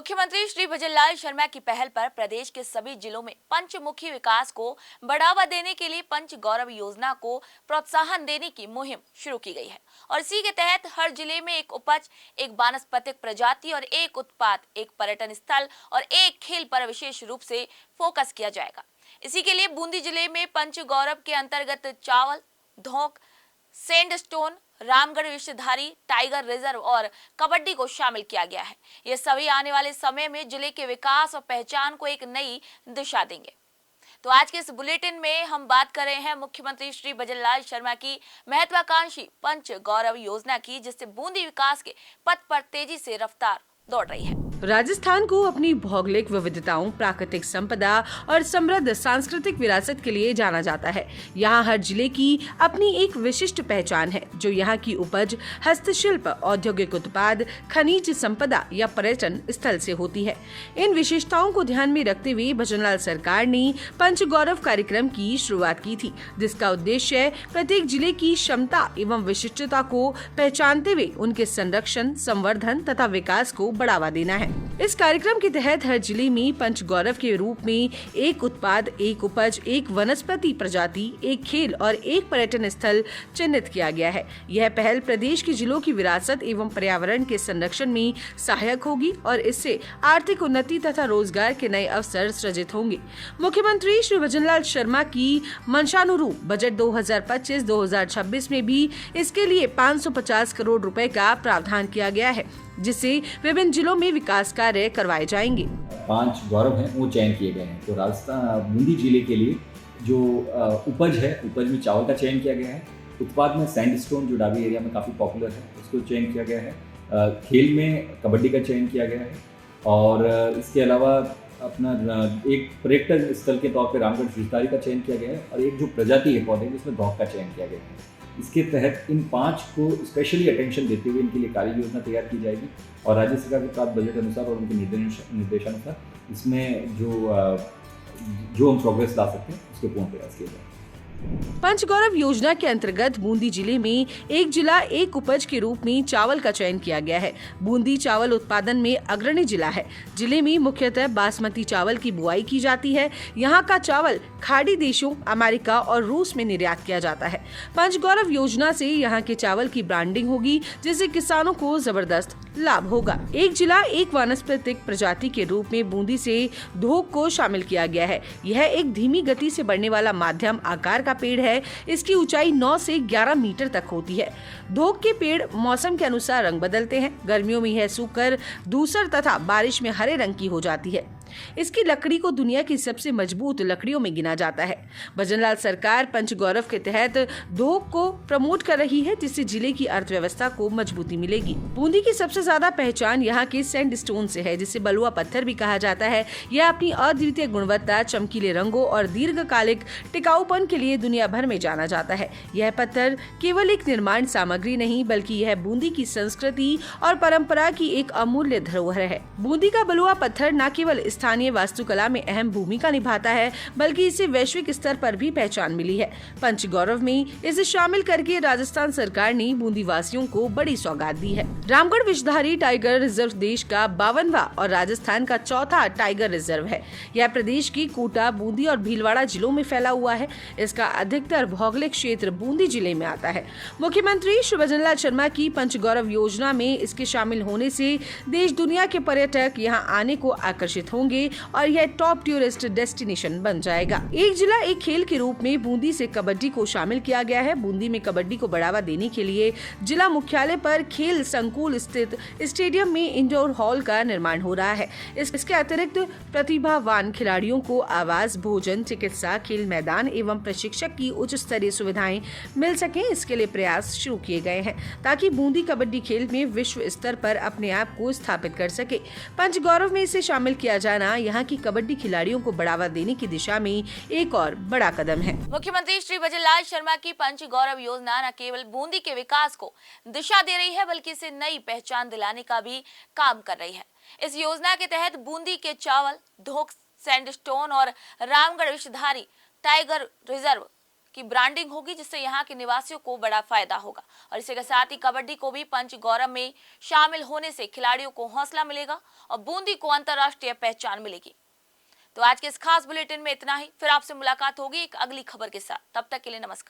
मुख्यमंत्री श्री भजनलाल शर्मा की पहल पर प्रदेश के सभी जिलों में पंचमुखी विकास को बढ़ावा देने के लिए पंच गौरव योजना को प्रोत्साहन देने की मुहिम शुरू की गई है और इसी के तहत हर जिले में एक उपज, एक वानस्पतिक प्रजाति और एक उत्पाद, एक पर्यटन स्थल और एक खेल पर विशेष रूप से फोकस किया जाएगा। इसी के लिए बूंदी जिले में पंच गौरव के अंतर्गत चावल, धोक, sandstone, Ramgarh Vishdhari, tiger reserve और कबड्डी को शामिल किया गया है। ये सभी आने वाले समय में जिले के विकास और पहचान को एक नई दिशा देंगे। तो आज के इस बुलेटिन में हम बात कर रहे हैं मुख्यमंत्री श्री भजनलाल शर्मा की महत्वाकांक्षी पंच गौरव योजना की, जिससे बूंदी विकास के पथ पर तेजी से रफ्तार दौड़ रही है। राजस्थान को अपनी भौगोलिक विविधताओं, प्राकृतिक संपदा और समृद्ध सांस्कृतिक विरासत के लिए जाना जाता है। यहाँ हर जिले की अपनी एक विशिष्ट पहचान है, जो यहाँ की उपज, हस्तशिल्प, औद्योगिक उत्पाद, खनिज संपदा या पर्यटन स्थल से होती है। इन विशेषताओं को ध्यान में रखते हुए भजनलाल सरकार ने पंच गौरव कार्यक्रम की शुरुआत की थी, जिसका उद्देश्य प्रत्येक जिले की क्षमता एवं विशिष्टता को पहचानते हुए उनके संरक्षण, संवर्धन तथा विकास को बढ़ावा देना है। इस कार्यक्रम के तहत हर जिले में पंच गौरव के रूप में एक उत्पाद, एक उपज, एक वनस्पति प्रजाति, एक खेल और एक पर्यटन स्थल चिन्हित किया गया है। यह पहल प्रदेश के जिलों की विरासत एवं पर्यावरण के संरक्षण में सहायक होगी और इससे आर्थिक उन्नति तथा रोजगार के नए अवसर सृजित होंगे। मुख्यमंत्री श्री भजनलाल शर्मा की मंशानुरूप बजट 2025-2026 में भी इसके लिए 550 करोड़ रुपए का प्रावधान किया गया है, जिससे विभिन्न जिलों में विकास कार्य करवाए जाएंगे। 5 गौरव हैं वो चयन किए गए हैं। तो राजस्थान बूंदी जिले के लिए जो उपज है, उपज में चावल का चयन किया गया है। उत्पाद में सैंडस्टोन, जो डाबी एरिया में काफ़ी पॉपुलर है, उसको चयन किया गया है। खेल में कबड्डी का चयन किया गया है और इसके अलावा अपना एक पर्यटन स्थल के तौर पर रामगढ़ विषधारी का चयन किया गया है और एक जो प्रजाति है पौधे, उसमें धौक का चयन किया गया है। इसके तहत इन 5 को स्पेशली अटेंशन देते हुए इनके लिए कार्य योजना तैयार की जाएगी और राज्य सरकार के प्राप्त बजट अनुसार और उनके निर्देशानुसार इसमें जो हम प्रोग्रेस ला सकते हैं उसके पूर्ण प्रयास किए जाएंगे। पंच गौरव योजना के अंतर्गत बूंदी जिले में एक जिला एक उपज के रूप में चावल का चयन किया गया है। बूंदी चावल उत्पादन में अग्रणी जिला है। जिले में मुख्यतः बासमती चावल की बुआई की जाती है। यहाँ का चावल खाड़ी देशों, अमेरिका और रूस में निर्यात किया जाता है। पंच गौरव योजना से यहाँ के चावल की ब्रांडिंग होगी, जिससे किसानों को जबरदस्त लाभ होगा। एक जिला एक वानस्पतिक प्रजाति के रूप में बूंदी से धोक को शामिल किया गया है। यह एक धीमी गति से बढ़ने वाला माध्यम आकार का पेड़ है। इसकी ऊंचाई 9 से 11 मीटर तक होती है। धोक के पेड़ मौसम के अनुसार रंग बदलते हैं। गर्मियों में यह सूखकर धूसर तथा बारिश में हरे रंग की हो जाती है। इसकी लकड़ी को दुनिया की सबसे मजबूत लकड़ियों में गिना जाता है। भजनलाल सरकार पंच गौरव के तहत धोक को प्रमोट कर रही है, जिससे जिले की अर्थव्यवस्था को मजबूती मिलेगी। बूंदी की सबसे ज्यादा पहचान यहाँ के सैंडस्टोन से है, जिसे बलुआ पत्थर भी कहा जाता है। यह अपनी अद्वितीय गुणवत्ता, चमकीले रंगों और दीर्घकालिक टिकाऊपन के लिए दुनिया भर में जाना जाता है। यह पत्थर केवल एक निर्माण सामग्री नहीं, बल्कि यह बूंदी की संस्कृति और परंपरा की एक अमूल्य धरोहर है। बूंदी का बलुआ पत्थर न केवल स्थानीय वास्तुकला में अहम भूमिका निभाता है, बल्कि इसे वैश्विक स्तर पर भी पहचान मिली है। पंच गौरव में इसे शामिल करके राजस्थान सरकार ने बूंदी वासियों को बड़ी सौगात दी है। रामगढ़ विषधारी टाइगर रिजर्व देश का 52वां और राजस्थान का चौथा टाइगर रिजर्व है। यह प्रदेश की कोटा, बूंदी और भीलवाड़ा जिलों में फैला हुआ है। इसका अधिकतर भौगोलिक क्षेत्र बूंदी जिले में आता है। मुख्यमंत्री श्री भजनलाल शर्मा की पंच गौरव योजना में इसके शामिल होने से देश दुनिया के पर्यटक यहाँ आने को आकर्षित होंगे और यह टॉप टूरिस्ट डेस्टिनेशन बन जाएगा। एक जिला एक खेल के रूप में बूंदी से कबड्डी को शामिल किया गया है। बूंदी में कबड्डी को बढ़ावा देने के लिए जिला मुख्यालय पर खेल संकुल स्थित स्टेडियम में इंडोर हॉल का निर्माण हो रहा है। इसके अतिरिक्त प्रतिभावान खिलाड़ियों को आवास, भोजन, चिकित्सा, खेल मैदान एवं प्रशिक्षक की उच्च स्तरीय सुविधाएं मिल सके, इसके लिए प्रयास शुरू किए गए हैं, ताकि बूंदी कबड्डी खेल में विश्व स्तर पर अपने आप को स्थापित कर सके। पंच गौरव में इसे शामिल किया जाना यहाँ की कबड्डी खिलाड़ियों को बढ़ावा देने की दिशा में एक और बड़ा कदम है। मुख्यमंत्री श्री भजनलाल शर्मा की पंच गौरव योजना न केवल बूंदी के विकास को दिशा दे रही है, बल्कि इसे नई पहचान दिलाने का भी काम कर रही है। इस योजना के तहत बूंदी के चावल, धोक, सैंडस्टोन और रामगढ़ विषधारी टाइगर रिजर्व की ब्रांडिंग होगी, जिससे यहाँ के निवासियों को बड़ा फायदा होगा। और इसी के साथ ही कबड्डी को भी पंच गौरव में शामिल होने से खिलाड़ियों को हौसला मिलेगा और बूंदी को अंतर्राष्ट्रीय पहचान मिलेगी। तो आज के इस खास बुलेटिन में इतना ही। फिर आपसे मुलाकात होगी एक अगली खबर के साथ। तब तक के लिए नमस्कार।